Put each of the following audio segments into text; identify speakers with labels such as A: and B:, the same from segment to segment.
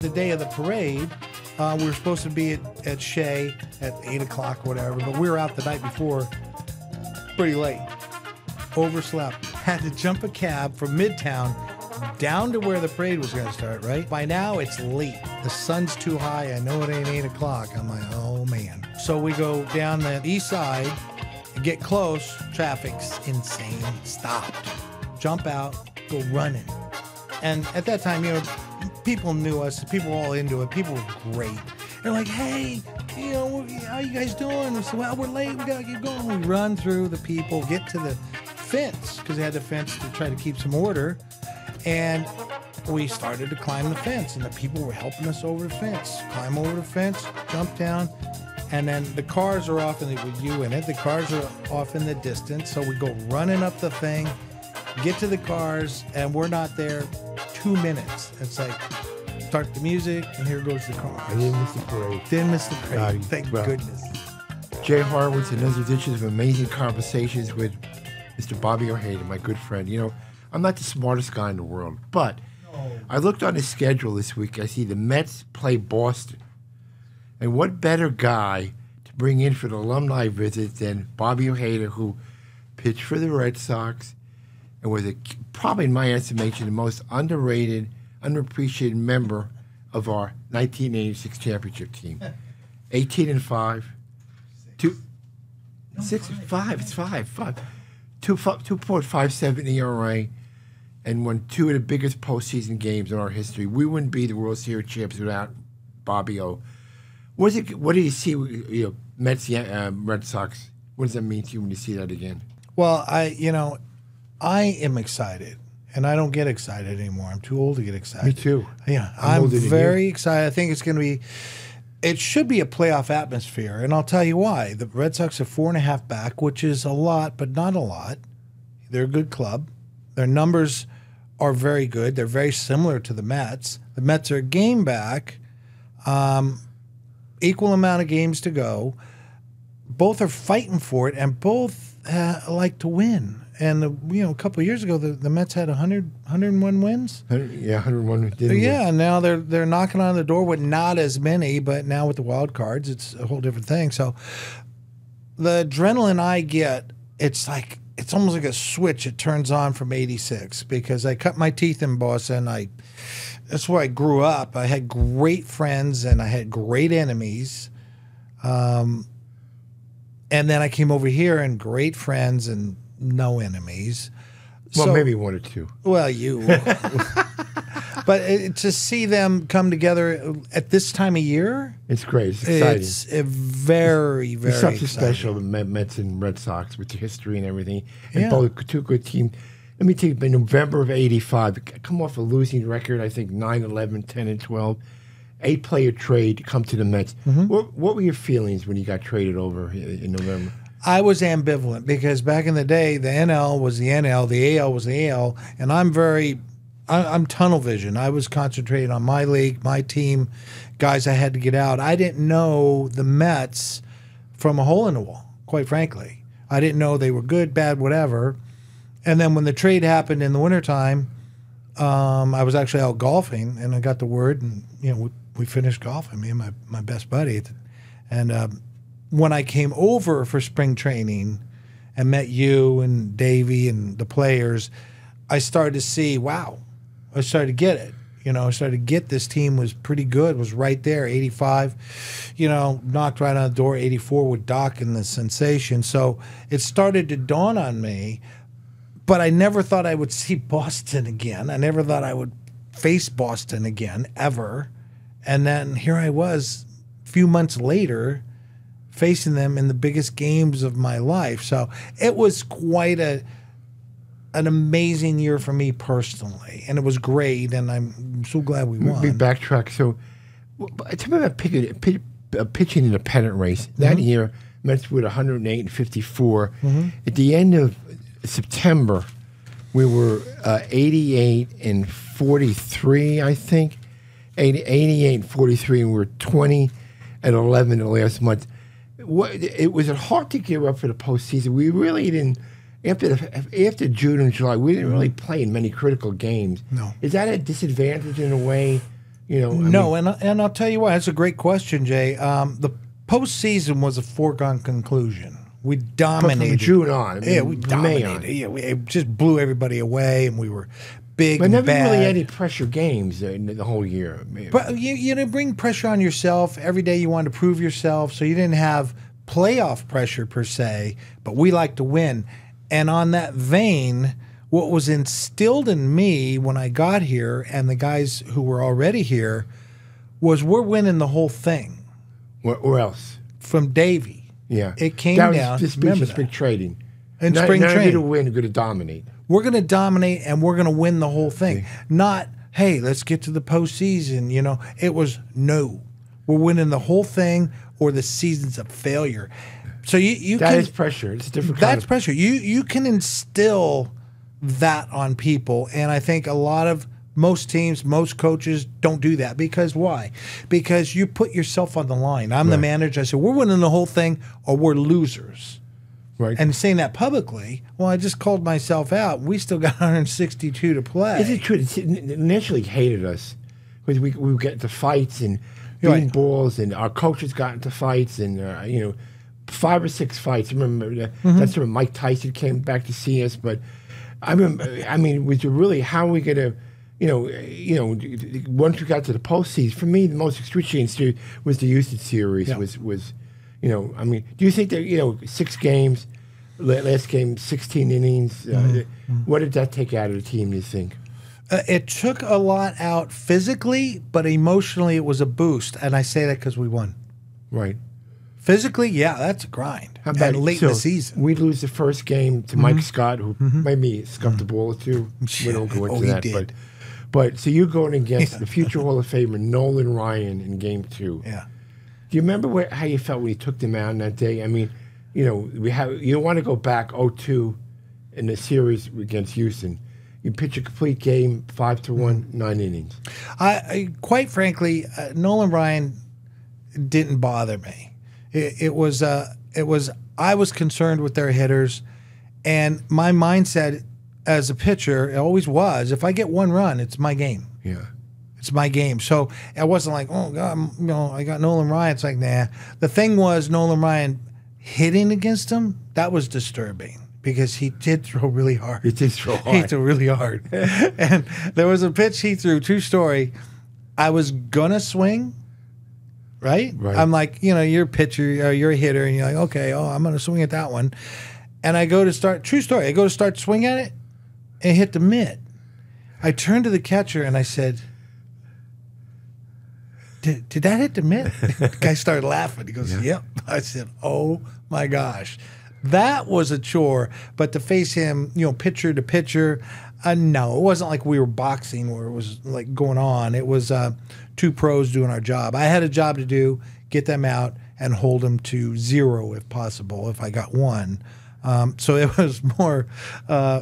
A: the day of the parade, we were supposed to be at Shea at 8 o'clock or whatever, but we were out the night before pretty late. Overslept. Had to jump a cab from Midtown down to where the parade was going to start, right? By now, it's late. The sun's too high. I know it ain't 8 o'clock. I'm like, oh, man. So we go down the east side and get close. Traffic's insane. Stopped. Jump out. Go running. And at that time, you know, people knew us. People were all into it. People were great. They're like, hey, you know, how you guys doing? We said, well, we're late. We got to keep going. We run through the people, get to the fence, because they had the fence to try to keep some order. And we started to climb the fence, and the people were helping us over the fence. Climb over the fence, jump down, and then the cars are off, and with you in it, the cars are off in the distance. So we go running up the thing, get to the cars, and we're not there 2 minutes. It's like, start the music, and here goes the car.
B: I didn't miss the parade.
A: Didn't miss the parade. Thank goodness.
B: Jay Horwitz, another edition of amazing conversations with Mr. Bobby Ojeda, my good friend. You know, I'm not the smartest guy in the world, but I looked on his schedule this week. I see the Mets play Boston. And what better guy to bring in for the alumni visit than Bobby Ojeda, who pitched for the Red Sox and was probably, in my estimation, the most underrated, underappreciated member of our 1986 championship team. 18-5. 2.57 ERA, and won 2 of the biggest postseason games in our history. We wouldn't be the World Series champs without Bobby O. What do you see? You know, Mets, Red Sox. What does that mean to you when you see that again?
A: Well, I am excited, and I don't get excited anymore. I'm too old to get excited.
B: Me too.
A: Yeah, I'm very excited. I think it's going to be. It should be a playoff atmosphere, and I'll tell you why. The Red Sox are 4.5 back, which is a lot, but not a lot. They're a good club. Their numbers are very good. They're very similar to the Mets. The Mets are a game back, equal amount of games to go. Both are fighting for it, and both like to win. And a couple of years ago, the Mets had 101 wins.
B: 101.
A: Yeah, now they're knocking on the door with not as many, but now with the wild cards, it's a whole different thing. So the adrenaline I get, it's almost like a switch. It turns on from '86 because I cut my teeth in Boston. That's where I grew up. I had great friends and I had great enemies. And then I came over here and great friends and no enemies.
B: Well, maybe 1 or 2.
A: Well, you. But to see them come together at this time of year,
B: it's great. It's exciting.
A: It's very, very
B: It's something
A: exciting.
B: special, the Mets and Red Sox, with the history and everything. And
A: Yeah.
B: both 2 good teams. Let me tell you, in November of '85, come off a losing record, I think 9-11, 10-12, 8-player trade to come to the Mets. What were your feelings when you got traded over in November?
A: I was ambivalent because back in the day, the NL was the NL, the AL was the AL, and I'm tunnel vision. I was concentrated on my league, my team, guys I had to get out. I didn't know the Mets from a hole in the wall, quite frankly. I didn't know they were good, bad, whatever. And then when the trade happened in the wintertime, I was actually out golfing, and I got the word, and we finished golfing, me and my best buddy. And when I came over for spring training and met you and Davey and the players, I started to see, wow, I started to get it. I started to get this team was pretty good, was right there, 85, knocked right on the door, 84 with Doc and the sensation. So it started to dawn on me, but I never thought I would see Boston again. I never thought I would face Boston again, ever. And then here I was a few months later facing them in the biggest games of my life. So it was quite an amazing year for me personally, and it was great, and I'm so glad we won.
B: We backtrack. So tell me about pitching in the pennant race. That year, Mets were 108-54. At the end of September, we were 88-43, I think. 88-43, and we were 20-11 the last month. It was hard to gear up for the postseason. We really didn't. After June and July, we didn't really play in many critical games.
A: No.
B: Is that a disadvantage in a way You know,
A: No, and I'll tell you why. That's a great question, Jay. The postseason was a foregone conclusion. We dominated.
B: From June on.
A: Yeah, we dominated. Yeah, it just blew everybody away, and we were big
B: but
A: and
B: never
A: bad.
B: really any pressure games in the whole year.
A: But you didn't bring pressure on yourself. Every day you wanted to prove yourself, so you didn't have playoff pressure per se, but we like to win. And on that vein, what was instilled in me when I got here and the guys who were already here was we're winning the whole thing.
B: Where else?
A: From Davey.
B: Yeah.
A: It came
B: that
A: down.
B: Was just spring trading.
A: In spring
B: training.
A: training.
B: Not to win, going to dominate.
A: We're going to dominate and we're going to win the whole thing. Okay. Not, hey, let's get to the postseason. You know, it was no. We're winning the whole thing or the season's a failure. So you
B: that
A: can,
B: is pressure. It's a different
A: that's
B: kind of
A: pressure. You can instill that on people, and I think most teams, most coaches don't do that. Because why? Because you put yourself on the line. I'm the manager. I said, we're winning the whole thing or we're losers.
B: Right.
A: And saying that publicly, well, I just called myself out. We still got 162 to play.
B: Is it true? It initially hated us because we would get into fights and bean balls, and our coaches got into fights, and 5 or 6 fights. Remember that's when Mike Tyson came back to see us. But I mean, was it really how are we going to? Once we got to the postseason, for me, the most excruciating series was the Houston series. Was do you think that 6 games, last game 16 innings? What did that take out of the team? You think?
A: It took a lot out physically, but emotionally, it was a boost. And I say that because we won.
B: Right.
A: Physically, yeah, that's a grind.
B: How about
A: late in the season,
B: we lose the first game to Mike Scott, who maybe scuffed the ball too. We don't go into that,
A: did.
B: But so you're going against the future Hall of Famer Nolan Ryan in Game 2.
A: Yeah.
B: Do you remember how you felt when you took them out on that day? I mean, you don't want to go back 0-2 in the series against Houston. You pitch a complete game, 5-1, 9 innings.
A: I quite frankly, Nolan Ryan didn't bother me. I was concerned with their hitters, and my mindset as a pitcher, it always was, if I get 1 run, it's my game.
B: Yeah.
A: It's my game. So I wasn't like, oh, God, I got Nolan Ryan. It's like, nah. The thing was Nolan Ryan hitting against him, that was disturbing because he did throw really hard.
B: He did throw hard.
A: He threw really hard. And there was a pitch he threw, true story. I was going to swing, right? I'm like, you're a pitcher, you're a hitter, and you're like, okay, I'm going to swing at that one. And I go to start, true story, I go to start swing at it and hit the mitt. I turned to the catcher and I said, did that hit the mitt? The guy started laughing. He goes, yep. I said, oh my gosh. That was a chore. But to face him, pitcher to pitcher, no, it wasn't like we were boxing where it was like going on. It was 2 pros doing our job. I had a job to do, get them out and hold them to 0 if possible, if I got 1. So it was more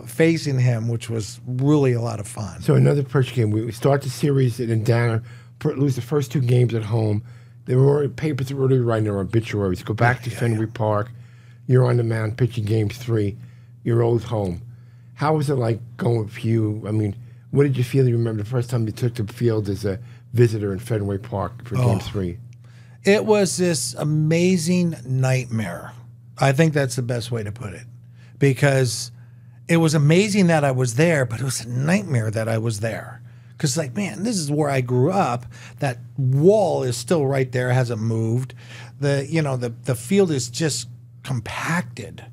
A: facing him, which was really a lot of fun.
B: So another pressure game. We start the series in Indiana, lose the first 2 games at home. There were papers that were already writing their obituaries. Go back to Fenway Park. You're on the mound pitching Game 3. You're old home. How was it like going for you? I mean, what did you feel? You remember the first time you took the field as a visitor in Fenway Park for Game 3?
A: It was this amazing nightmare. I think that's the best way to put it, because it was amazing that I was there, but it was a nightmare that I was there. Because, like, man, this is where I grew up. That wall is still right there, hasn't moved. The field is just compacted.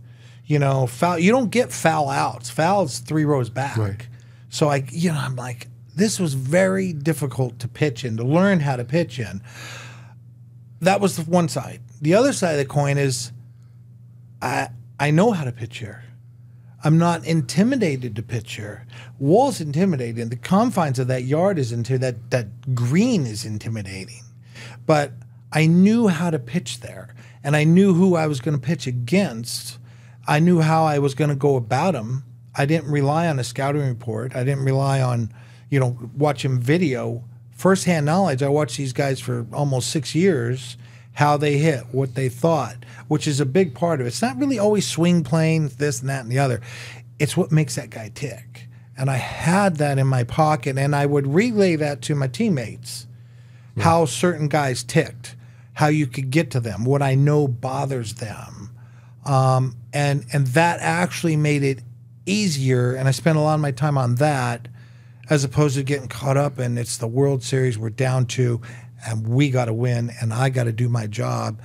A: Foul. You don't get foul outs. Foul's 3 rows back.
B: Right.
A: So I'm like, this was very difficult to pitch in, to learn how to pitch in. That was the one side. The other side of the coin is, I know how to pitch here. I'm not intimidated to pitch here. Wall's intimidating. The confines of that yard is that green is intimidating. But I knew how to pitch there, and I knew who I was going to pitch against. I knew how I was going to go about them. I didn't rely on a scouting report. I didn't rely on, watching video. Firsthand knowledge. I watched these guys for almost 6 years, how they hit, what they thought, which is a big part of it. It's not really always swing playing, this and that and the other. It's what makes that guy tick. And I had that in my pocket, and I would relay that to my teammates. how certain guys ticked, how you could get to them, what I know bothers them. And that actually made it easier, and I spent a lot of my time on that as opposed to getting caught up in it's the World Series we're down to and we got to win and I got to do my job.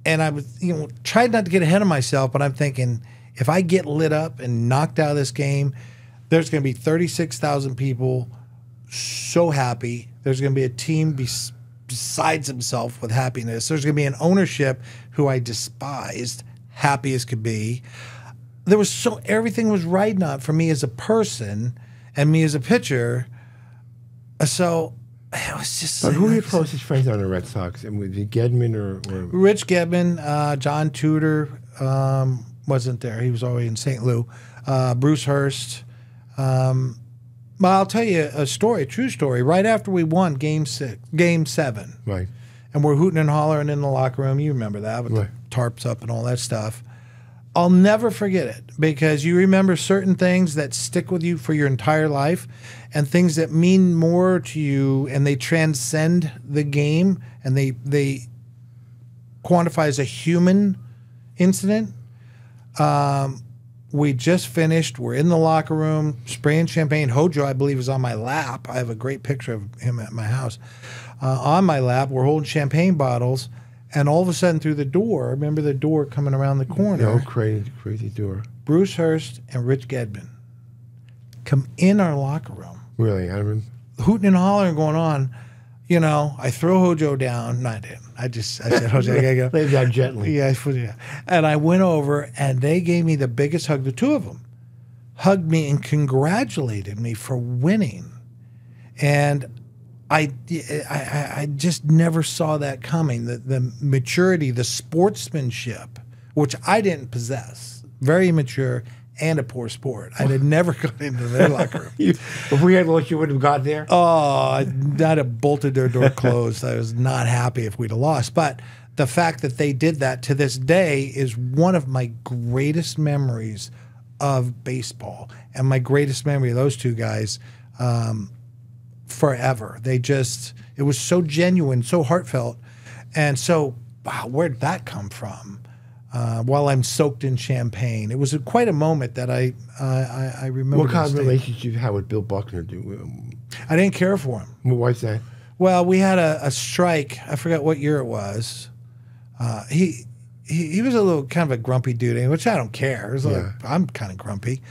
A: And I was, tried not to get ahead of myself, but I'm thinking if I get lit up and knocked out of this game, there's going to be 36,000 people so happy. There's going to be a team besides himself with happiness. There's going to be an ownership who I despised, happy as could be. Everything was riding on for me as a person and me as a pitcher. So it was just.
B: But who are your closest friends on the Red Sox? And was it Gedman or
A: Rich Gedman, John Tudor wasn't there. He was already in St. Louis. Bruce Hurst. Well, I'll tell you a true story. Right after we won Game 7,
B: right,
A: and we're hooting and hollering in the locker room. You remember that with the tarps up and all that stuff. I'll never forget it because you remember certain things that stick with you for your entire life and things that mean more to you and they transcend the game and they quantify as a human incident. We just finished. We're in the locker room, spraying champagne. Hojo, I believe, is on my lap. I have a great picture of him at my house. On my lap, we're holding champagne bottles. And all of a sudden, through the door, remember the door coming around the corner?
B: Oh, crazy door.
A: Bruce Hurst and Rich Gedman come in our locker room.
B: Really? I remember.
A: Hooting and hollering going on. I throw Hojo down. No, I didn't. I said, Hojo, I gotta go.
B: Lay down gently.
A: Yeah, and I went over, and they gave me the biggest hug. The two of them hugged me and congratulated me for winning. And I just never saw that coming. The maturity, the sportsmanship, which I didn't possess. Very immature and a poor sport. I'd have never gone into their locker room.
B: If we had looked, you wouldn't have got there?
A: Oh, I'd have bolted their door closed. I was not happy if we'd have lost. But the fact that they did that to this day is one of my greatest memories of baseball. And my greatest memory of those two guys forever. It was so genuine, so heartfelt. And so, wow, where'd that come from? While I'm soaked in champagne. It was quite a moment that I remember.
B: What kind of relationship you had with Bill Buckner?
A: I didn't care for him.
B: Why's that?
A: Well, we had a strike. I forgot what year it was. He was a little kind of a grumpy dude, which I don't care. It was like, I'm kind of grumpy.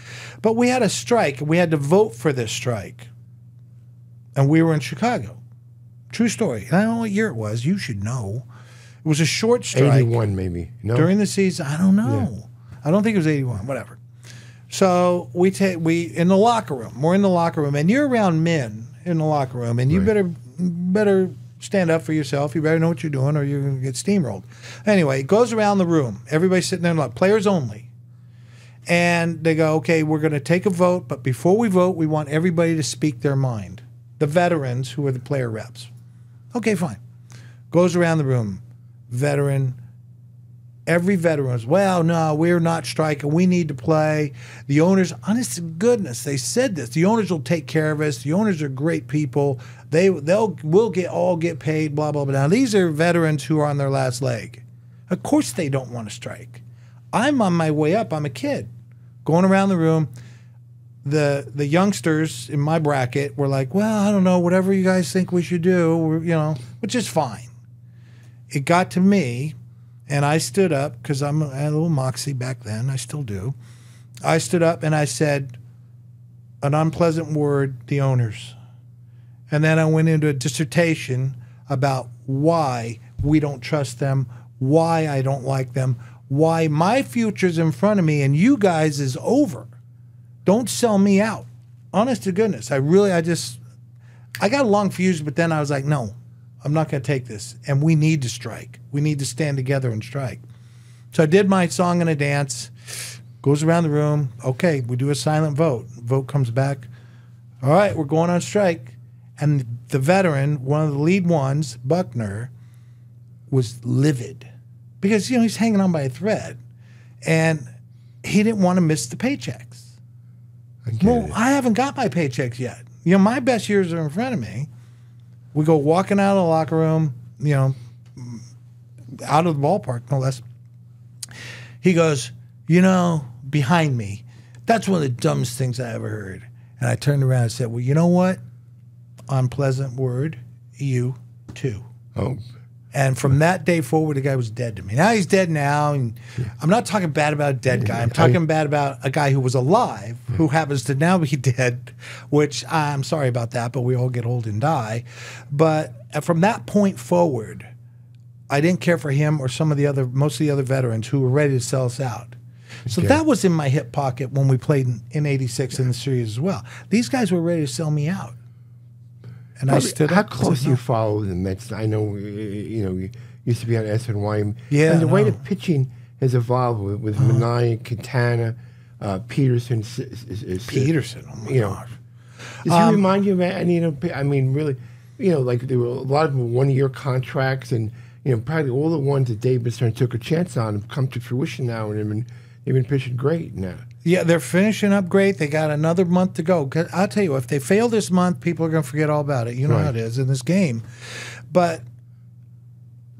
A: But we had a strike, and we had to vote for this strike. And we were in Chicago. True story. And I don't know what year it was. You should know. It was a short strike.
B: 81 maybe. No?
A: During the season. I don't know. Yeah. I don't think it was 81. Whatever. So we in the locker room. We're in the locker room. And you're around men in the locker room. And you better stand up for yourself. You better know what you're doing or you're going to get steamrolled. Anyway, it goes around the room. Everybody's sitting there like players only. And they go, okay, we're going to take a vote. But before we vote, we want everybody to speak their mind. The veterans who are the player reps. Okay, fine. Goes around the room. Veteran. Every veteran was, well, no, we're not striking. We need to play. The owners, honest to goodness, they said this. The owners will take care of us. The owners are great people. We'll all get paid, blah, blah, blah. Now, these are veterans who are on their last leg. Of course they don't want to strike. I'm on my way up. I'm a kid. Going around the room. The youngsters in my bracket were like, well, I don't know, whatever you guys think we should do, which is fine. It got to me, and I stood up, because I had a little moxie back then. I still do. I stood up, and I said an unpleasant word, the owners. And then I went into a dissertation about why we don't trust them, why I don't like them, why my future's in front of me, and you guys is over. Don't sell me out. Honest to goodness. I got a long fuse, but then I was like, no, I'm not going to take this. And we need to strike. We need to stand together and strike. So I did my song and a dance. Goes around the room. Okay, we do a silent vote. Vote comes back. All right, we're going on strike. And the veteran, one of the lead ones, Buckner, was livid. Because, he's hanging on by a thread. And he didn't want to miss the paychecks. I haven't got my paychecks yet. My best years are in front of me. We go walking out of the locker room, out of the ballpark, no less. He goes, behind me, that's one of the dumbest things I ever heard. And I turned around and said, well, you know what? Unpleasant word, you too.
B: Oh.
A: And from that day forward, the guy was dead to me. Now he's dead now. And I'm not talking bad about a dead guy. I'm talking bad about a guy who was alive, who happens to now be dead, which I'm sorry about that, but we all get old and die. But from that point forward, I didn't care for him or most of the other veterans who were ready to sell us out. So that was in my hip pocket when we played in '86 in the series as well. These guys were ready to sell me out. And
B: Bobby,
A: I stood
B: how
A: up.
B: close do you follow the Mets? I know, you used to be on SNY.
A: Yeah,
B: and the way the pitching has evolved with Minaya, Quintana, Peterson.
A: Peterson, oh my gosh.
B: Does he remind you of any? I mean, really, like there were a lot of one-year contracts, and probably all the ones that Dave Stern took a chance on have come to fruition now, and they've been pitching great now.
A: Yeah, they're finishing up great. They got another month to go. I'll tell you, if they fail this month, people are going to forget all about it. You know how it is in this game. But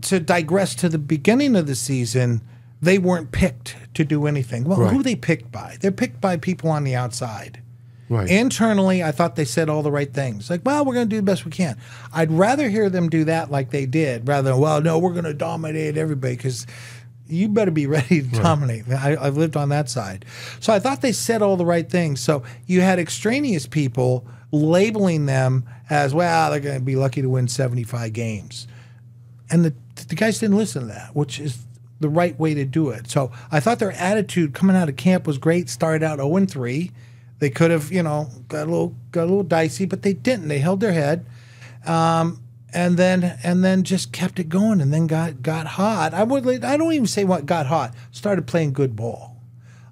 A: to digress to the beginning of the season, they weren't picked to do anything. Well, who are they picked by? They're picked by people on the outside.
B: Right.
A: Internally, I thought they said all the right things. Like, well, we're going to do the best we can. I'd rather hear them do that like they did rather than, well, no, we're going to dominate everybody, because you better be ready to dominate. I've lived on that side. So I thought they said all the right things. So you had extraneous people labeling them as, well, they're going to be lucky to win 75 games. And the guys didn't listen to that, which is the right way to do it. So I thought their attitude coming out of camp was great. Started out 0-3. They could have, got a little dicey, but they didn't. They held their head. And then just kept it going, and then got hot. I don't even say what got hot. Started playing good ball.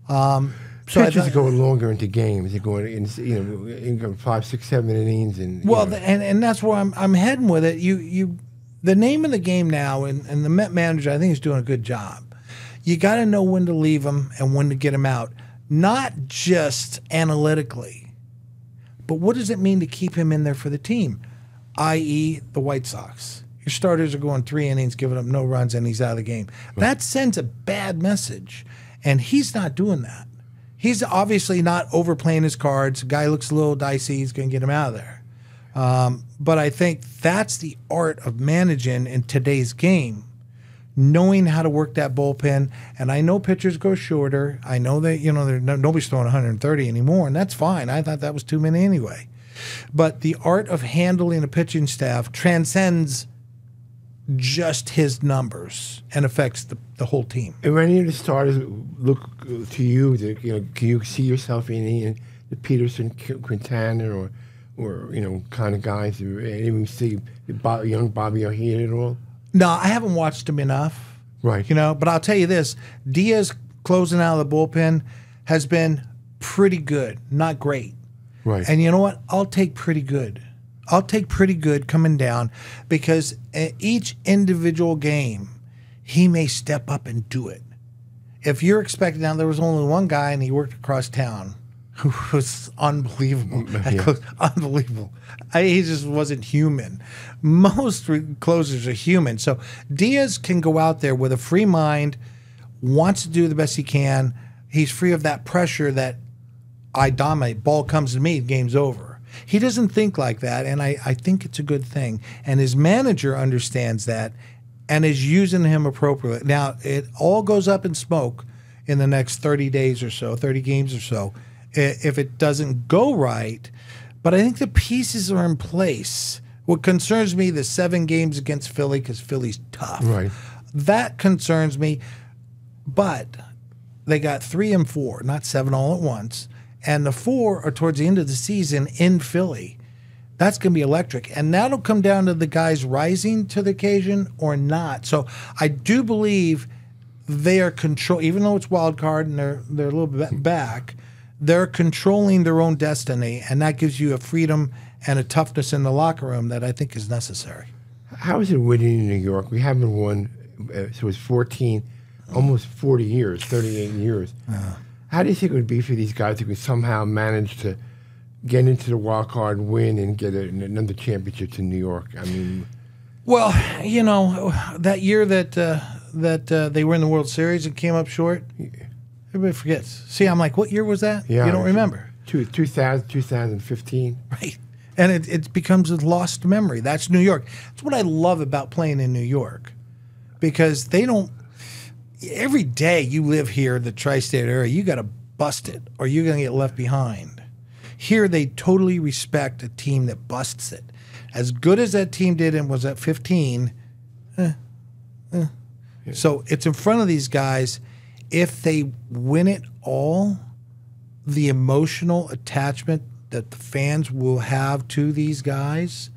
A: So
B: pitchers are going longer into games. They're going in 5, 6, 7 innings, and
A: and that's where I'm heading with it. The name of the game now, and the Met manager I think is doing a good job. You got to know when to leave them and when to get them out, not just analytically, but what does it mean to keep him in there for the team? I.e., the White Sox. Your starters are going 3 innings, giving up no runs, and he's out of the game. That sends a bad message, and he's not doing that. He's obviously not overplaying his cards. The guy looks a little dicey. He's going to get him out of there. But I think that's the art of managing in today's game, knowing how to work that bullpen. And I know pitchers go shorter. I know that nobody's throwing 130 anymore, and that's fine. I thought that was too many anyway. But the art of handling a pitching staff transcends just his numbers and affects the whole team.
B: And when any of the starters look to you, can you see yourself in the Peterson, Quintana, or kind of guys? Even see young Bobby Ojeda at all?
A: No, I haven't watched him enough.
B: Right.
A: But I'll tell you this: Diaz closing out of the bullpen has been pretty good, not great.
B: Right.
A: And you know what? I'll take pretty good. I'll take pretty good coming down, because each individual game, he may step up and do it. If you're expecting, now there was only one guy and he worked across town who was unbelievable.
B: Yeah.
A: Unbelievable. He just wasn't human. Most closers are human. So Diaz can go out there with a free mind, wants to do the best he can. He's free of that pressure that I dominate. Ball comes to me, game's over. He doesn't think like that, and I think it's a good thing. And his manager understands that and is using him appropriately. Now, it all goes up in smoke in the next 30 days or so, 30 games or so, if it doesn't go right. But I think the pieces are in place. What concerns me, the 7 games against Philly, because Philly's tough.
B: Right.
A: That concerns me. But they got 3 and 4, not 7 all at once. And the 4 are towards the end of the season in Philly. That's going to be electric. And that'll come down to the guys rising to the occasion or not. So I do believe they are even though it's wild card and they're a little bit back, they're controlling their own destiny. And that gives you a freedom and a toughness in the locker room that I think is necessary.
B: How is it winning in New York? We haven't won, so it's 14, almost 40 years, 38 years. How do you think it would be for these guys who could somehow manage to get into the wild card, win, and get another championship to New York? I mean,
A: well, you know, that year that they were in the World Series and came up short, everybody forgets. See, I'm like, what year was that?
B: Yeah,
A: you don't remember.
B: 2015.
A: Right. And it becomes a lost memory. That's New York. That's what I love about playing in New York, because they don't. Every day you live here, the tri-state area, you got to bust it or you're going to get left behind. Here they totally respect a team that busts it. As good as that team did and was at 15, So it's in front of these guys. If they win it all, the emotional attachment that the fans will have to these guys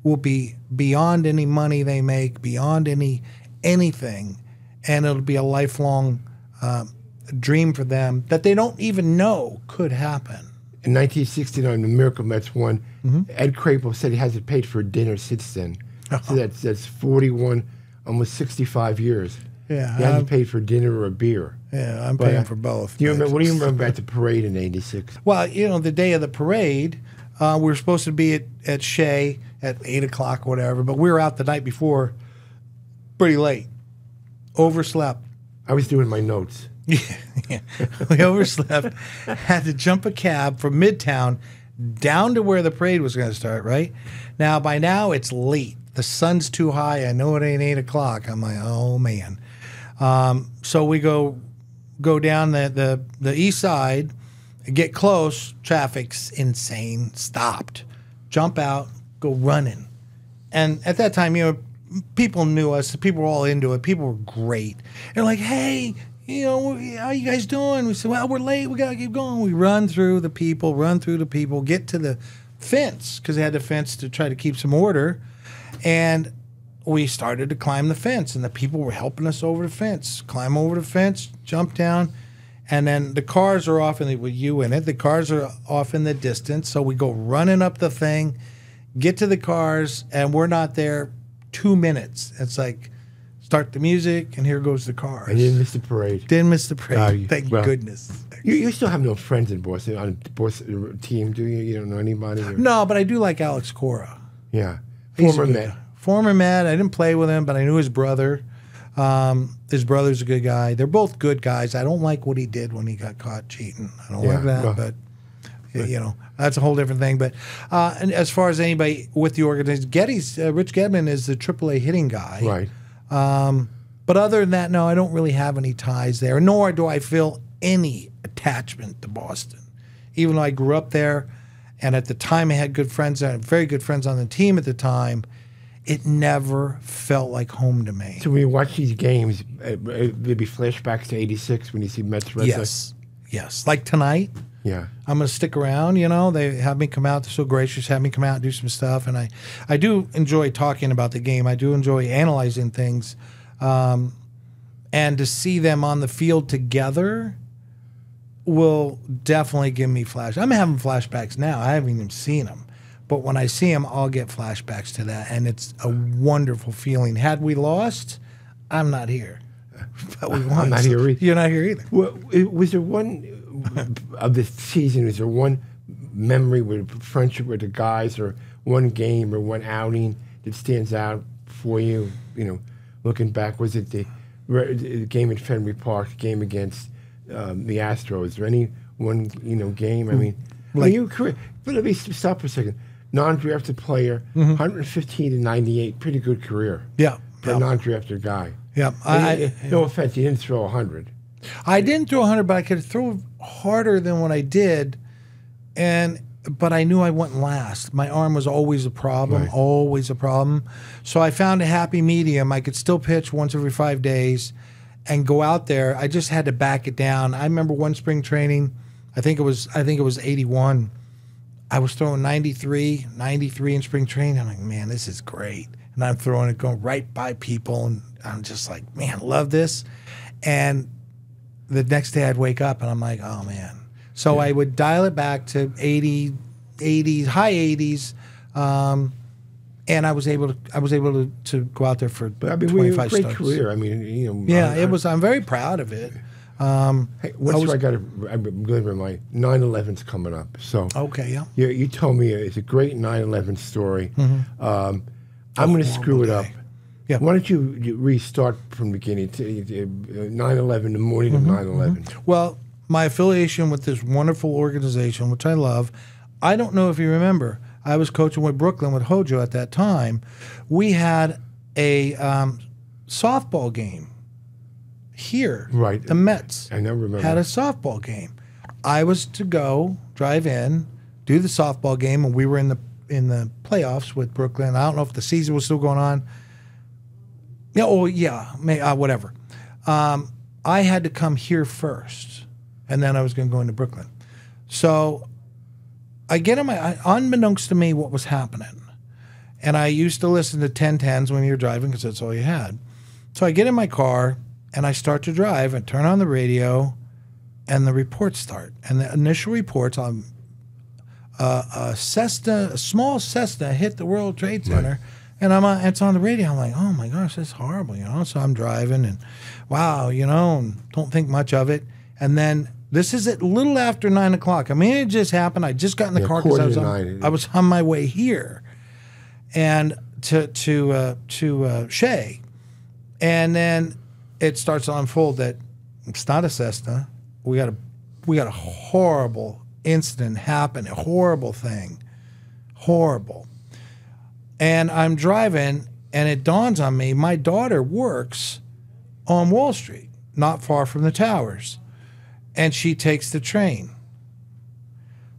A: will be beyond any money they make, beyond anything. And it'll be a lifelong dream for them that they don't even know could happen.
B: In 1969, the Miracle Mets won. Ed Crapo said he hasn't paid for a dinner since then. So that's 41, almost 65 years.
A: Yeah,
B: he hasn't paid for dinner or a beer.
A: Yeah, I'm paying for both.
B: What do you remember about the parade in '86?
A: Well, you know, the day of the parade, we were supposed to be at Shea at 8 o'clock or whatever, but we were out the night before pretty late. Overslept.
B: I was doing my notes.
A: Yeah. We overslept, had to jump a cab from Midtown down to where the parade was going to start, right? Now, by now, it's late. The sun's too high. I know it ain't 8 o'clock. I'm like, oh, man. So we go down the east side, get close. Traffic's insane. Stopped. Jump out. Go running. And at that time, you know, people knew us. People were all into it. People were great. They're like, hey, you know, how you guys doing? We said, well, we're late. We got to keep going. We run through the people, get to the fence, because they had the fence to try to keep some order. And we started to climb the fence, and the people were helping us over the fence. Climb over the fence, jump down, and then the cars are off, with you in it. The cars are off in the distance, so we go running up the thing, get to the cars, and we're not there 2 minutes. It's like, start the music, and here goes the cars.
B: I didn't miss the parade.
A: Didn't miss the parade. Thank goodness.
B: You still have no friends in Boston on the Boston team, do you? You don't know anybody? Or?
A: No, but I do like Alex Cora.
B: Yeah.
A: Former Met. I didn't play with him, but I knew his brother. His brother's a good guy. They're both good guys. I don't like what he did when he got caught cheating. I don't like that, but you know, that's a whole different thing. But and as far as anybody with the organization, Rich Gedman is the AAA hitting guy.
B: Right.
A: But other than that, no, I don't really have any ties there, nor do I feel any attachment to Boston. Even though I grew up there, and at the time I had good friends, very good friends on the team at the time, it never felt like home to me.
B: So when you watch these games, there'd be flashbacks to '86 when you see Mets Red Sox?
A: Yes. Like tonight. Yeah. I'm going to stick around, you know. They have me come out. They're so gracious, have me come out and do some stuff. And I do enjoy talking about the game. I do enjoy analyzing things. And to see them on the field together will definitely give me flashbacks. I'm having flashbacks now. I haven't even seen them. But when I see them, I'll get flashbacks to that. And it's a wonderful feeling. Had we lost, I'm not here. But we won.
B: I'm not here either.
A: You're not here either.
B: Well, was there one of the season, is there one memory with friendship with the guys, or one game or one outing that stands out for you, you know, looking back? Was it the game in Fenway Park, the game against the Astros? Is there any one, you know, game? I mean, like, let me stop for a second. Non-drafted player, 115 to 98, pretty good career. Yeah. For a non-drafted guy. Yeah. No offense, you didn't throw 100.
A: I didn't throw 100, but I could throw harder than what I did, but I knew I wouldn't last. My arm was always a problem, always a problem. So I found a happy medium. I could still pitch once every 5 days and go out there. I just had to back it down. I remember one spring training, I think it was 81. I was throwing 93 in spring training. I'm like, man, this is great. And I'm throwing it, going right by people, and I'm just like, man, love this. And the next day I'd wake up and I'm like, oh man. So I would dial it back to 80s, high 80s, and I was able to go out there for 25
B: great
A: starts.
B: Career. I mean, you know.
A: Yeah, it was. I'm very proud of it.
B: Hey, I got to remind 9/11's coming up. So
A: Okay, yeah.
B: you told me it's a great 9/11 story. I'm going to screw it up.
A: Yeah.
B: Why don't you restart from the beginning? 9/11, the morning of 9/11.
A: Well, my affiliation with this wonderful organization, which I love, I don't know if you remember, I was coaching with Brooklyn with Hojo at that time. We had a softball game here.
B: Right.
A: The Mets
B: I never remember.
A: had a softball game. I was to go, drive in, do the softball game, and we were in the playoffs with Brooklyn. I don't know if the season was still going on. Whatever. I had to come here first, and then I was going to go into Brooklyn. So I get on unbeknownst to me what was happening. And I used to listen to 1010s when you were driving because that's all you had. So I get in my car, and I start to drive and turn on the radio, and the reports start. And the initial reports on a small Cessna hit the World Trade Center. Right. And it's on the radio. I'm like, oh my gosh, that's horrible, So I'm driving and wow, and don't think much of it. And then this is at little after 9 o'clock. I mean, it just happened. I just got in the car because I was on my way here, and to Shea, and then it starts to unfold that it's not a Cessna. We got a horrible incident happen, a horrible thing, horrible. And I'm driving, and it dawns on me, my daughter works on Wall Street, not far from the towers, and she takes the train.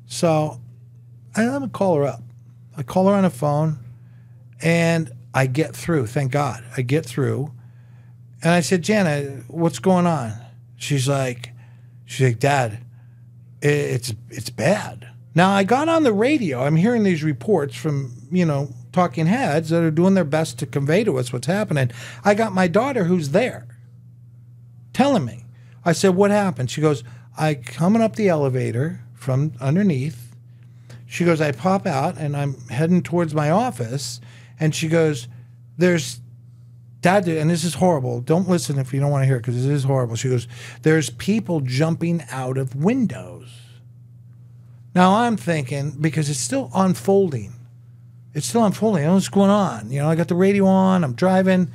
A: So I'm going to call her up. I call her on the phone, and I get through. Thank God. I get through. And I said, Jana, what's going on? She's like, Dad, it's bad. Now, I got on the radio. I'm hearing these reports from, talking heads that are doing their best to convey to us what's happening. I got my daughter who's there telling me. I said, what happened? She goes, I coming up the elevator from underneath. She goes, I pop out, and I'm heading towards my office, and she goes, there's Dad, and this is horrible. Don't listen if you don't want to hear it because this is horrible. She goes, there's people jumping out of windows. Now I'm thinking, because it's still unfolding. It's still unfolding. I don't know what's going on. I got the radio on. I'm driving.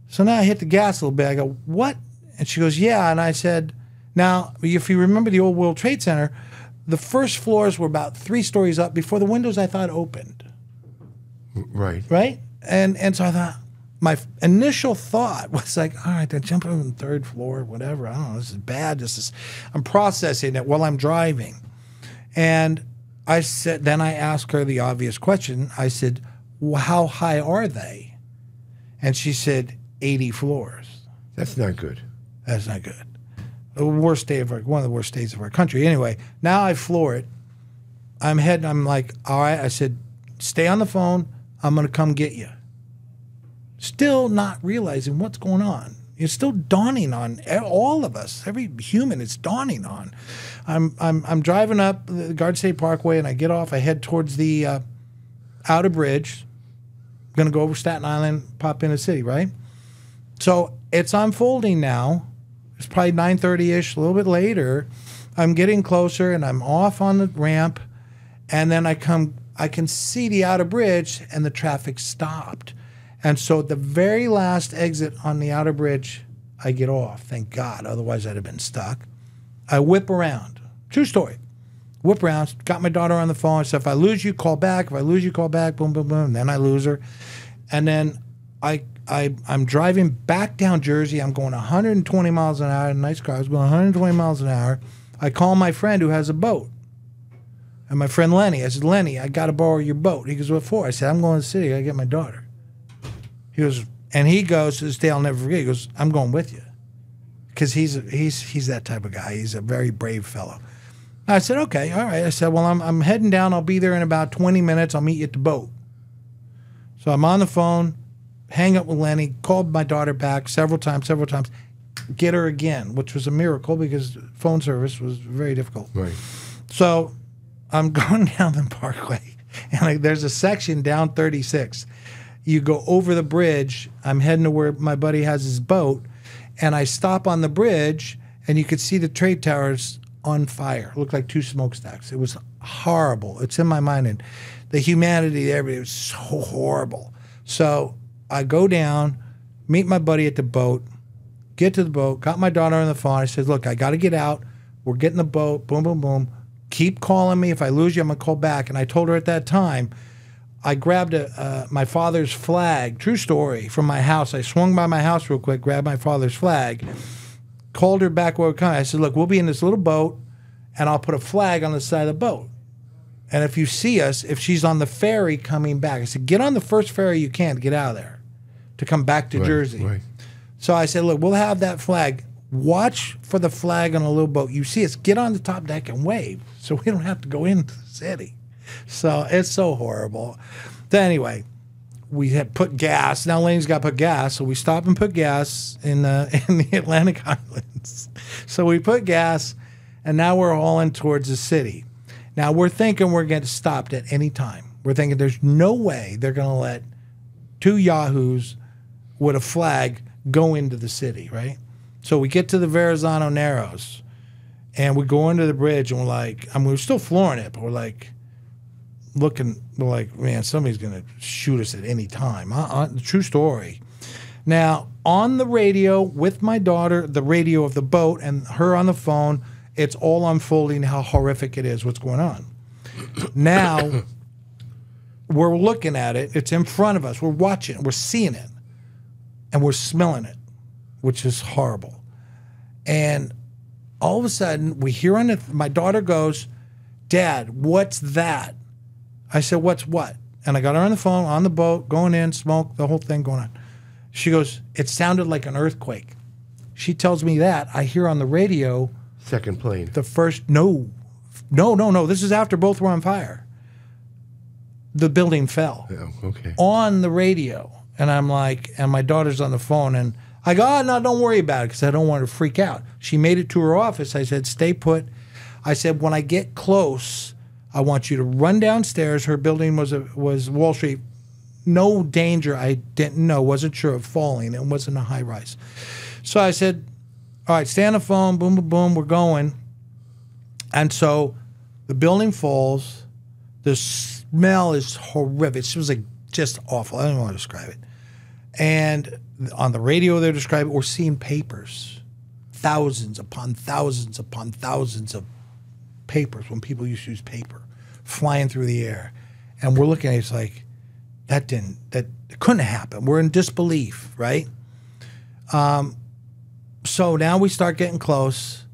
A: So now I hit the gas a little bit. I go, what? And she goes, yeah. And I said, now, if you remember the old World Trade Center, the first floors were about 3 stories up before the windows, I thought, opened.
B: Right.
A: Right? And so I thought, my initial thought was like, all right, they're jumping on the 3rd floor, whatever. I don't know. This is bad. I'm processing it while I'm driving. And I said, then I asked her the obvious question. I said, well, how high are they? And she said, 80 floors.
B: That's not good.
A: That's not good. One of the worst states of our country. Anyway, now I floor it. I'm like, all right. I said, stay on the phone. I'm going to come get you. Still not realizing what's going on. It's still dawning on all of us. Every human, it's dawning on. I'm driving up the Garden State Parkway, and I get off. I head towards the outer bridge. I'm going to go over Staten Island, pop in the city, right? So it's unfolding now. It's probably 9:30-ish, a little bit later. I'm getting closer, and I'm off on the ramp, and then I can see the outer bridge, and the traffic stopped. And so at the very last exit on the outer bridge, I get off. Thank God. Otherwise, I'd have been stuck. I whip around. True story. Whip around. Got my daughter on the phone. I said, if I lose you, call back. If I lose you, call back. Boom, boom, boom. And then I lose her. And then I'm driving back down Jersey. I'm going 120 miles an hour. A nice car. I was going 120 miles an hour. I call my friend who has a boat. And my friend Lenny. I said, Lenny, I got to borrow your boat. He goes, what for? I said, I'm going to the city. I got to get my daughter. He goes, to this day I'll never forget. He goes, I'm going with you, because he's that type of guy. He's a very brave fellow. I said, okay, all right. I said, well, I'm heading down. I'll be there in about 20 minutes. I'll meet you at the boat. So I'm on the phone, hang up with Lenny, called my daughter back several times, get her again, which was a miracle because phone service was very difficult.
B: Right.
A: So I'm going down the Parkway, and there's a section down 36. You go over the bridge. I'm heading to where my buddy has his boat, and I stop on the bridge, and you could see the trade towers on fire. It looked like two smokestacks. It was horrible. It's in my mind. And the humanity there, it was so horrible. So I go down, meet my buddy at the boat, get to the boat, got my daughter on the phone. I said, look, I got to get out. We're getting the boat. Boom, boom, boom. Keep calling me. If I lose you, I'm going to call back. And I told her at that time, I grabbed my father's flag, true story, from my house. I swung by my house real quick, grabbed my father's flag, called her back where we're coming. I said, look, we'll be in this little boat, and I'll put a flag on the side of the boat. And if you see us, if she's on the ferry coming back, I said, get on the first ferry you can to get out of there, to come back to Jersey. Right. So I said, look, we'll have that flag. Watch for the flag on a little boat. You see us, get on the top deck and wave so we don't have to go into the city. So it's so horrible. Then anyway, we had put gas. Now Lane's got to put gas, so we stop and put gas in the Atlantic Islands. So we put gas, and now we're hauling towards the city. Now we're thinking we're getting stopped at any time. We're thinking there's no way they're going to let two yahoos with a flag go into the city, right? So we get to the Verrazano Narrows, and we go into the bridge, and we're like, I mean, we're still flooring it, but we're like, looking, we're like, man, somebody's going to shoot us at any time. True story. Now, on the radio with my daughter, the radio of the boat, and her on the phone, it's all unfolding how horrific it is, what's going on. Now, we're looking at it. It's in front of us. We're watching it. We're seeing it. And we're smelling it, which is horrible. And all of a sudden, we hear on it, my daughter goes, Dad, what's that? I said, what's what? And I got her on the phone, on the boat, going in, smoke, the whole thing going on. She goes, it sounded like an earthquake. She tells me that. I hear on the radio.
B: Second plane.
A: The first, no. This is after both were on fire. The building fell.
B: Oh, okay.
A: On the radio. And I'm like, and my daughter's on the phone, and I go, oh, no, don't worry about it, because I don't want her to freak out. She made it to her office. I said, stay put. I said, when I get close, I want you to run downstairs. Her building was Wall Street. No danger. I didn't know, wasn't sure of falling. It wasn't a high rise. So I said, all right, stay on the phone. Boom, boom, boom. We're going. And so the building falls. The smell is horrific. It was like just awful. I don't know how to describe it. And on the radio, they're describing, we're seeing papers, thousands upon thousands upon thousands of papers, when people used to use paper, flying through the air. And we're looking at it, it's like, that couldn't happen. We're in disbelief, right? So now we start getting close.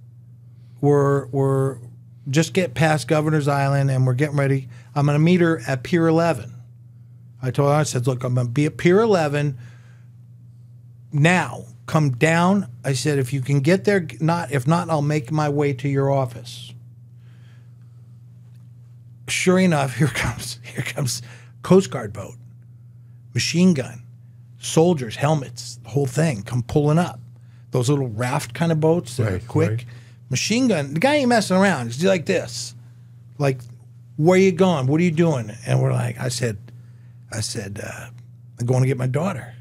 A: We're just get past Governor's Island, and we're getting ready. I'm going to meet her at Pier 11. I told her, I said, look, I'm going to be at Pier 11 now. Come down. I said, if you can get there, if not, I'll make my way to your office. Sure enough, here comes Coast Guard boat, machine gun, soldiers, helmets, the whole thing come pulling up. Those little raft kind of boats that are quick. Right. Machine gun. The guy ain't messing around. He's like this. Like, where are you going? What are you doing? And we're like, I said, I'm going to get my daughter.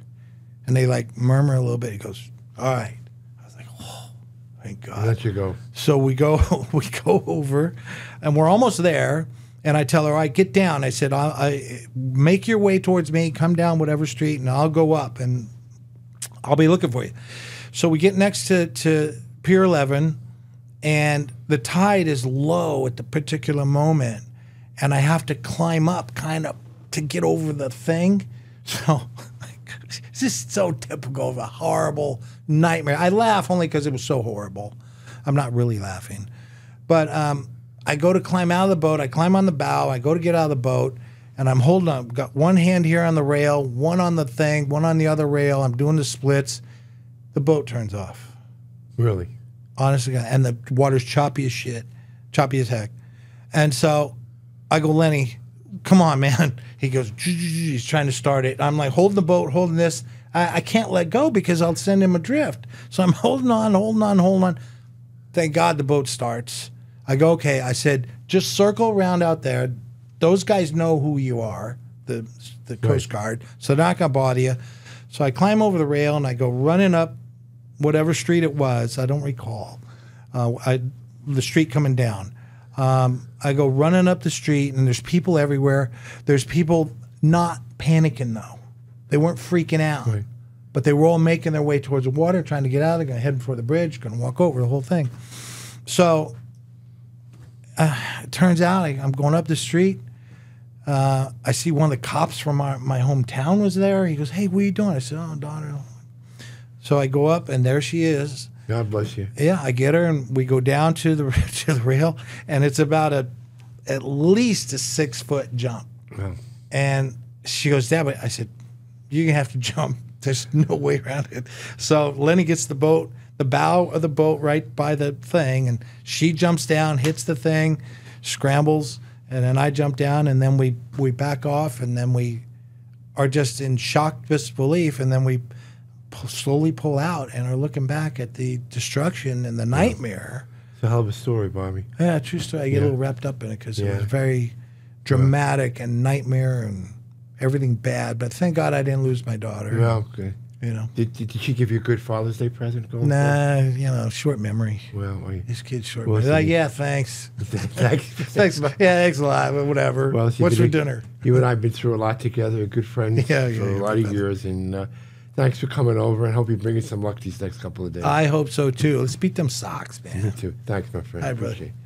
A: And they like murmur a little bit. He goes, all right. I was like, oh, thank God.
B: Let you go.
A: So we go over, and we're almost there. And I tell her, all right, get down. I said, I make your way towards me, come down whatever street, and I'll go up, and I'll be looking for you. So we get next to Pier 11, and the tide is low at the particular moment, and I have to climb up kind of to get over the thing. So it's just so typical of a horrible nightmare. I laugh only because it was so horrible. I'm not really laughing. But I go to climb out of the boat. I climb on the bow. I go to get out of the boat, and I'm holding on. Got one hand here on the rail, one on the thing, one on the other rail. I'm doing the splits. The boat turns off.
B: Really?
A: Honestly, and the water's choppy as shit, choppy as heck. And so I go, Lenny, come on, man. He goes, he's trying to start it. I'm like holding the boat, holding this. I can't let go because I'll send him adrift. So I'm holding on. Thank God the boat starts. I go, okay. I said, just circle around out there. Those guys know who you are, the Coast Guard, so they're not going to bother you. So I climb over the rail, and I go running up whatever street it was. I don't recall. the street coming down. I go running up the street, and there's people everywhere. There's people not panicking, though. They weren't freaking out.
B: Right.
A: But they were all making their way towards the water, trying to get out. They're going to head for the bridge, going to walk over the whole thing. So it turns out I'm going up the street. I see one of the cops from my hometown was there. He goes, "Hey, what are you doing?" I said, "Oh, daughter." So I go up, and there she is.
B: God bless you.
A: Yeah, I get her, and we go down to the rail, and it's about at least a 6-foot jump.
B: Wow.
A: And she goes, "Dad," I said, "You're gonna have to jump. There's no way around it." So Lenny gets the bow of the boat right by the thing, and she jumps down, hits the thing, scrambles, and then I jump down, and then we back off, and then we are just in shocked disbelief, and then we slowly pull out and are looking back at the destruction and the nightmare.
B: It's a hell of a story, Bobby.
A: Yeah, true story. I get a little wrapped up in it because it
B: Yeah.
A: was very dramatic and nightmare and everything bad. But thank God I didn't lose my daughter.
B: Well, okay.
A: You know.
B: Did she give you a good Father's Day present going
A: Nah, you know, short memory.
B: forward? Well,
A: This kid's short
B: Well,
A: memory.
B: so
A: Like,
B: you-
A: yeah, thanks.
B: thanks.
A: Thanks. Yeah, thanks a lot. But whatever.
B: Well,
A: What's for dinner?
B: You and I have been through a lot together, a good friends
A: Yeah,
B: for
A: yeah,
B: a lot of years, and thanks for coming over, and hope you bring us some luck these next couple of days.
A: I hope so too. Let's beat them Sox, man.
B: Me too. Thanks, my friend.
A: Hi, brother.
B: Appreciate it.